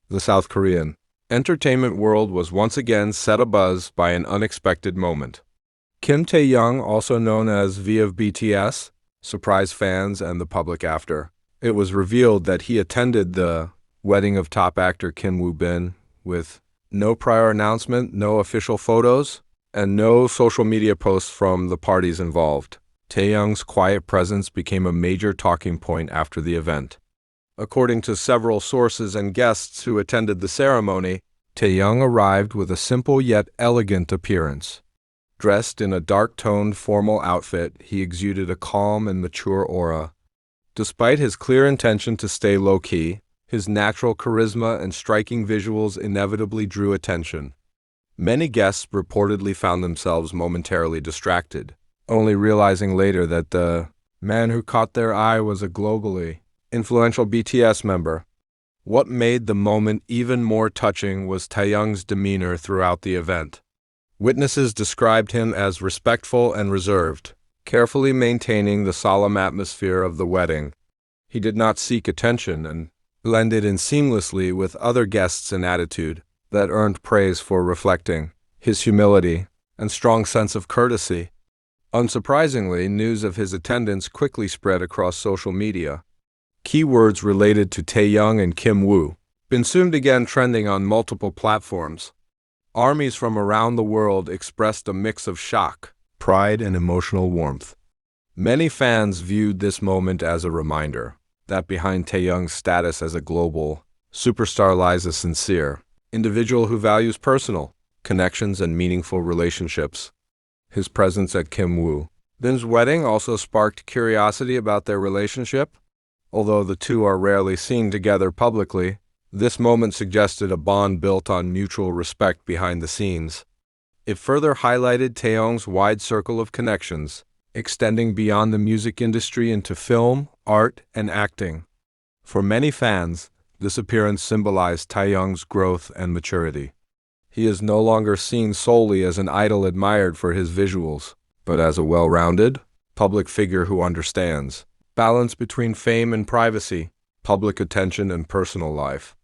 the South Korean entertainment world was once again set abuzz by an unexpected moment. Kim Taehyung, also known as V of BTS, surprised fans and the public after it was revealed that he attended the wedding of top actor Kim Woo-bin with no prior announcement, no official photos, and no social media posts from the parties involved. Taehyung's quiet presence became a major talking point after the event. According to several sources and guests who attended the ceremony, Taehyung arrived with a simple yet elegant appearance. Dressed in a dark-toned formal outfit, he exuded a calm and mature aura. Despite his clear intention to stay low-key, his natural charisma and striking visuals inevitably drew attention. Many guests reportedly found themselves momentarily distracted, only realizing later that the man who caught their eye was a globally influential BTS member. What made the moment even more touching was Taehyung's demeanor throughout the event. Witnesses described him as respectful and reserved, carefully maintaining the solemn atmosphere of the wedding. He did not seek attention and blended in seamlessly with other guests an attitude that earned praise for reflecting his humility and strong sense of courtesy. Unsurprisingly, news of his attendance quickly spread across social media. Keywords related to Taehyung and Kim Woo-bin soon began trending on multiple platforms. Armies from around the world expressed a mix of shock, pride, and emotional warmth. Many fans viewed this moment as a reminder that behind Taehyung's status as a global superstar lies a sincere individual who values personal connections and meaningful relationships. His presence at Kim Woo-bin's wedding also sparked curiosity about their relationship. Although the two are rarely seen together publicly, this moment suggested a bond built on mutual respect behind the scenes. It further highlighted Taehyung's wide circle of connections, extending beyond the music industry into film, art, and acting. For many fans, this appearance symbolized Taehyung's growth and maturity. He is no longer seen solely as an idol admired for his visuals, but as a well-rounded, public figure who understands balance between fame and privacy, public attention and personal life.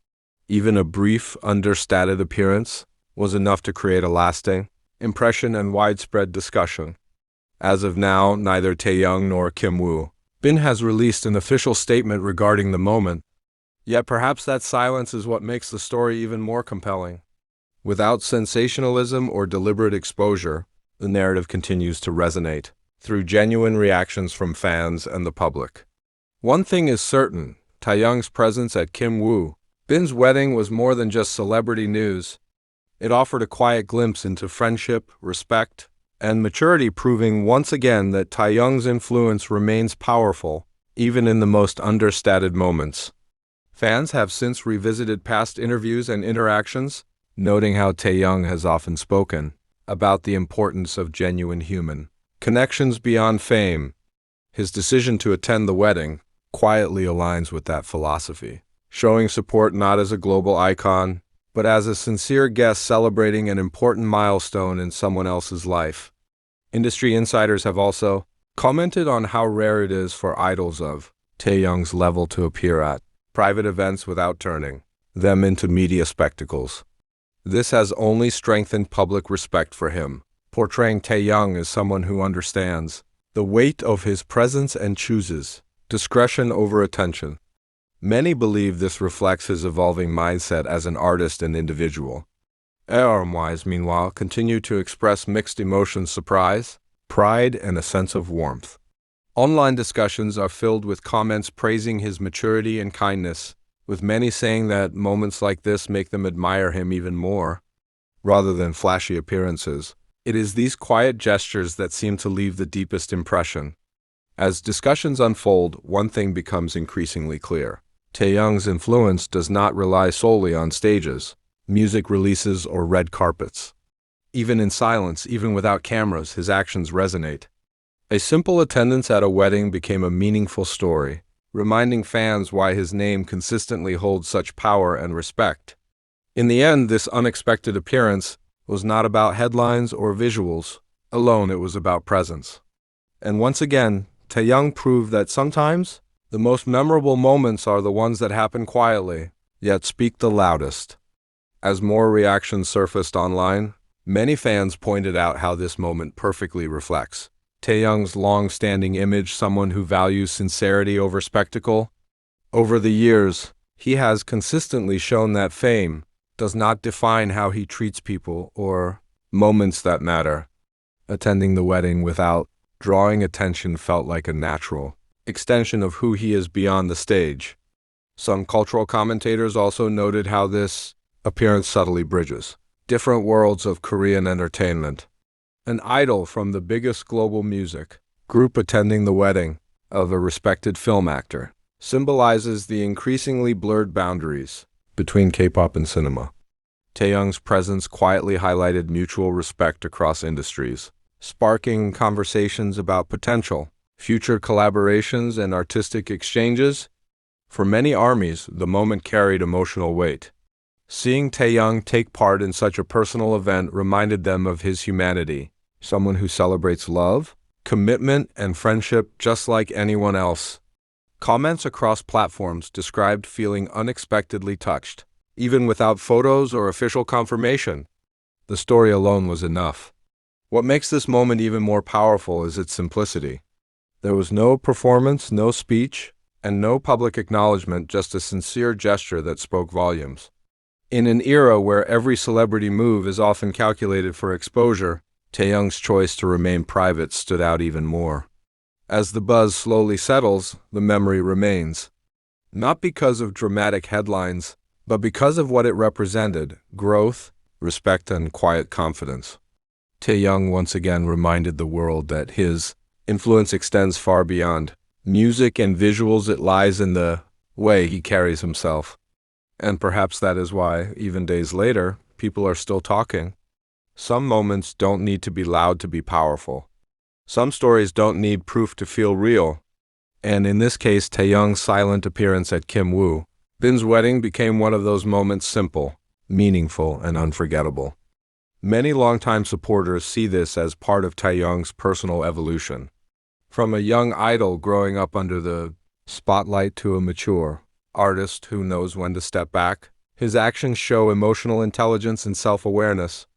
Even a brief, understated appearance was enough to create a lasting impression and widespread discussion. As of now, neither Taehyung nor Kim Woo-bin has released an official statement regarding the moment. Yet perhaps that silence is what makes the story even more compelling. Without sensationalism or deliberate exposure, the narrative continues to resonate through genuine reactions from fans and the public. One thing is certain, Taehyung's presence at Kim Woo-bin's wedding was more than just celebrity news. It offered a quiet glimpse into friendship, respect, and maturity, proving once again that Taehyung's influence remains powerful, even in the most understated moments. Fans have since revisited past interviews and interactions, noting how Taehyung has often spoken about the importance of genuine human connections beyond fame. His decision to attend the wedding quietly aligns with that philosophy, showing support not as a global icon, but as a sincere guest celebrating an important milestone in someone else's life. Industry insiders have also commented on how rare it is for idols of Taehyung's level to appear at private events without turning them into media spectacles. This has only strengthened public respect for him, portraying Taehyung as someone who understands the weight of his presence and chooses discretion over attention. Many believe this reflects his evolving mindset as an artist and individual. ARMYs, meanwhile, continue to express mixed emotions: surprise, pride, and a sense of warmth. Online discussions are filled with comments praising his maturity and kindness, with many saying that moments like this make them admire him even more. Rather than flashy appearances, it is these quiet gestures that seem to leave the deepest impression. As discussions unfold, one thing becomes increasingly clear. Taehyung's influence does not rely solely on stages, music releases, or red carpets. Even in silence, even without cameras, his actions resonate. A simple attendance at a wedding became a meaningful story, reminding fans why his name consistently holds such power and respect. In the end, this unexpected appearance was not about headlines or visuals alone, it was about presence. And once again, Taehyung proved that sometimes the most memorable moments are the ones that happen quietly, yet speak the loudest. As more reactions surfaced online, many fans pointed out how this moment perfectly reflects Taehyung's long-standing image, someone who values sincerity over spectacle. Over the years, he has consistently shown that fame does not define how he treats people or moments that matter. Attending the wedding without drawing attention felt like a natural extension of who he is beyond the stage. Some cultural commentators also noted how this appearance subtly bridges different worlds of Korean entertainment. An idol from the biggest global music group attending the wedding of a respected film actor symbolizes the increasingly blurred boundaries between K-pop and cinema. Taehyung's presence quietly highlighted mutual respect across industries, sparking conversations about potential future collaborations and artistic exchanges. For many armies, the moment carried emotional weight. Seeing Taehyung take part in such a personal event reminded them of his humanity, someone who celebrates love, commitment, and friendship just like anyone else. Comments across platforms described feeling unexpectedly touched, even without photos or official confirmation. The story alone was enough. What makes this moment even more powerful is its simplicity. There was no performance, no speech, and no public acknowledgement, just a sincere gesture that spoke volumes. In an era where every celebrity move is often calculated for exposure, Taehyung's choice to remain private stood out even more. As the buzz slowly settles, the memory remains. Not because of dramatic headlines, but because of what it represented: growth, respect, and quiet confidence. Taehyung once again reminded the world that his influence extends far beyond music and visuals. It lies in the way he carries himself. And perhaps that is why, even days later, people are still talking. Some moments don't need to be loud to be powerful. Some stories don't need proof to feel real. And in this case, Taehyung's silent appearance at Kim Woo Bin's wedding became one of those moments, simple, meaningful, and unforgettable. Many longtime supporters see this as part of Taehyung's personal evolution. From a young idol growing up under the spotlight to a mature artist who knows when to step back, his actions show emotional intelligence and self-awareness.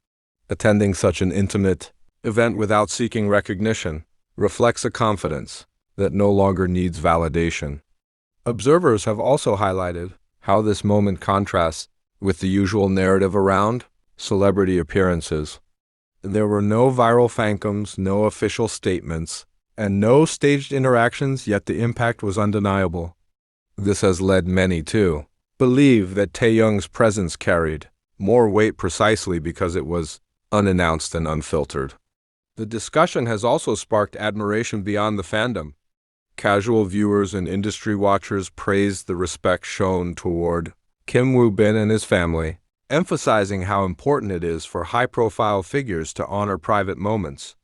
Attending such an intimate event without seeking recognition reflects a confidence that no longer needs validation. Observers have also highlighted how this moment contrasts with the usual narrative around celebrity appearances. There were no viral phantoms, no official statements, and no staged interactions, yet the impact was undeniable. This has led many to believe that Taehyung's presence carried more weight precisely because it was unannounced and unfiltered. The discussion has also sparked admiration beyond the fandom. Casual viewers and industry watchers praised the respect shown toward Kim Woo Bin and his family, emphasizing how important it is for high-profile figures to honor private moments.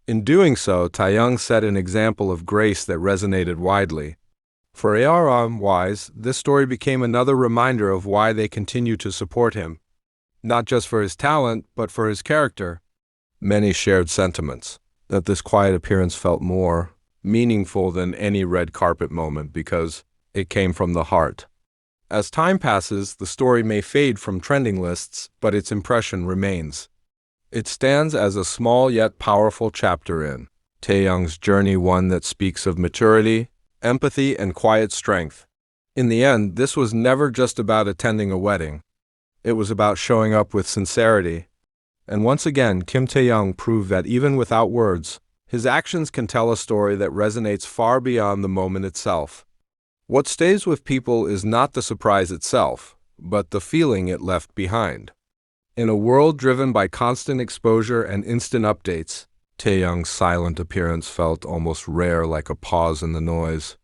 In doing so, Taehyung set an example of grace that resonated widely. For ARMYs, this story became another reminder of why they continue to support him, not just for his talent, but for his character. Many shared sentiments that this quiet appearance felt more meaningful than any red carpet moment because it came from the heart. As time passes, the story may fade from trending lists, but its impression remains. It stands as a small yet powerful chapter in Taehyung's journey, one that speaks of maturity, empathy, and quiet strength. In the end, this was never just about attending a wedding. It was about showing up with sincerity. And once again, Kim Taehyung proved that even without words, his actions can tell a story that resonates far beyond the moment itself. What stays with people is not the surprise itself, but the feeling it left behind. In a world driven by constant exposure and instant updates, Taehyung's silent appearance felt almost rare, like a pause in the noise.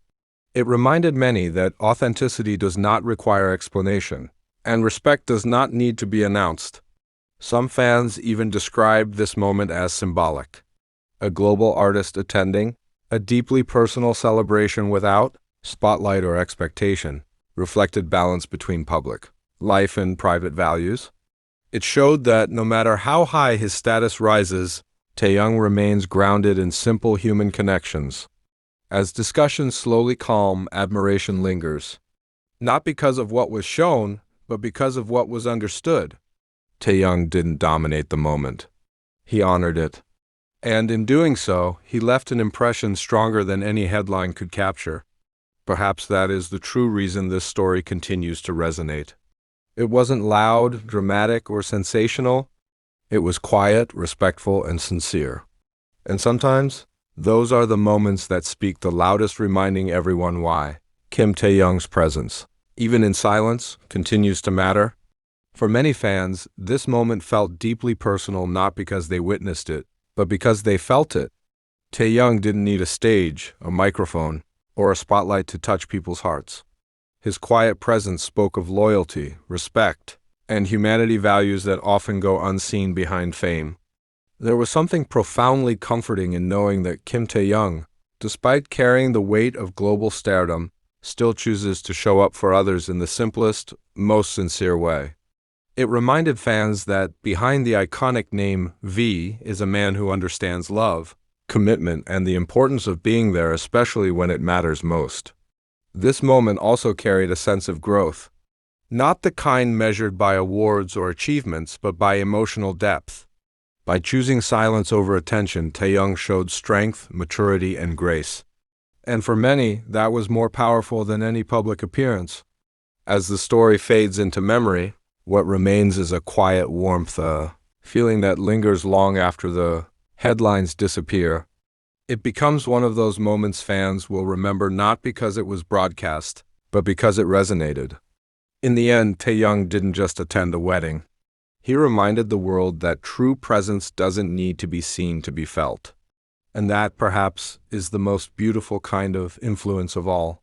It reminded many that authenticity does not require explanation, and respect does not need to be announced. Some fans even described this moment as symbolic. A global artist attending, a deeply personal celebration without spotlight or expectation, reflected balance between public life and private values. It showed that no matter how high his status rises, Taehyung remains grounded in simple human connections. As discussions slowly calm, admiration lingers. Not because of what was shown, but because of what was understood. Taehyung didn't dominate the moment. He honored it. And in doing so, he left an impression stronger than any headline could capture. Perhaps that is the true reason this story continues to resonate. It wasn't loud, dramatic, or sensational. It was quiet, respectful, and sincere. And sometimes, those are the moments that speak the loudest, reminding everyone why Kim Taehyung's presence, even in silence, continues to matter. For many fans, this moment felt deeply personal not because they witnessed it, but because they felt it. Taehyung didn't need a stage, a microphone, or a spotlight to touch people's hearts. His quiet presence spoke of loyalty, respect, and humanity, values that often go unseen behind fame. There was something profoundly comforting in knowing that Kim Taehyung, despite carrying the weight of global stardom, still chooses to show up for others in the simplest, most sincere way. It reminded fans that behind the iconic name V is a man who understands love, commitment, and the importance of being there, especially when it matters most. This moment also carried a sense of growth, not the kind measured by awards or achievements, but by emotional depth. By choosing silence over attention, Taehyung showed strength, maturity, and grace. And for many, that was more powerful than any public appearance. As the story fades into memory, what remains is a quiet warmth, a feeling that lingers long after the headlines disappear. It becomes one of those moments fans will remember not because it was broadcast, but because it resonated. In the end, Taehyung didn't just attend a wedding. He reminded the world that true presence doesn't need to be seen to be felt. And that, perhaps, is the most beautiful kind of influence of all.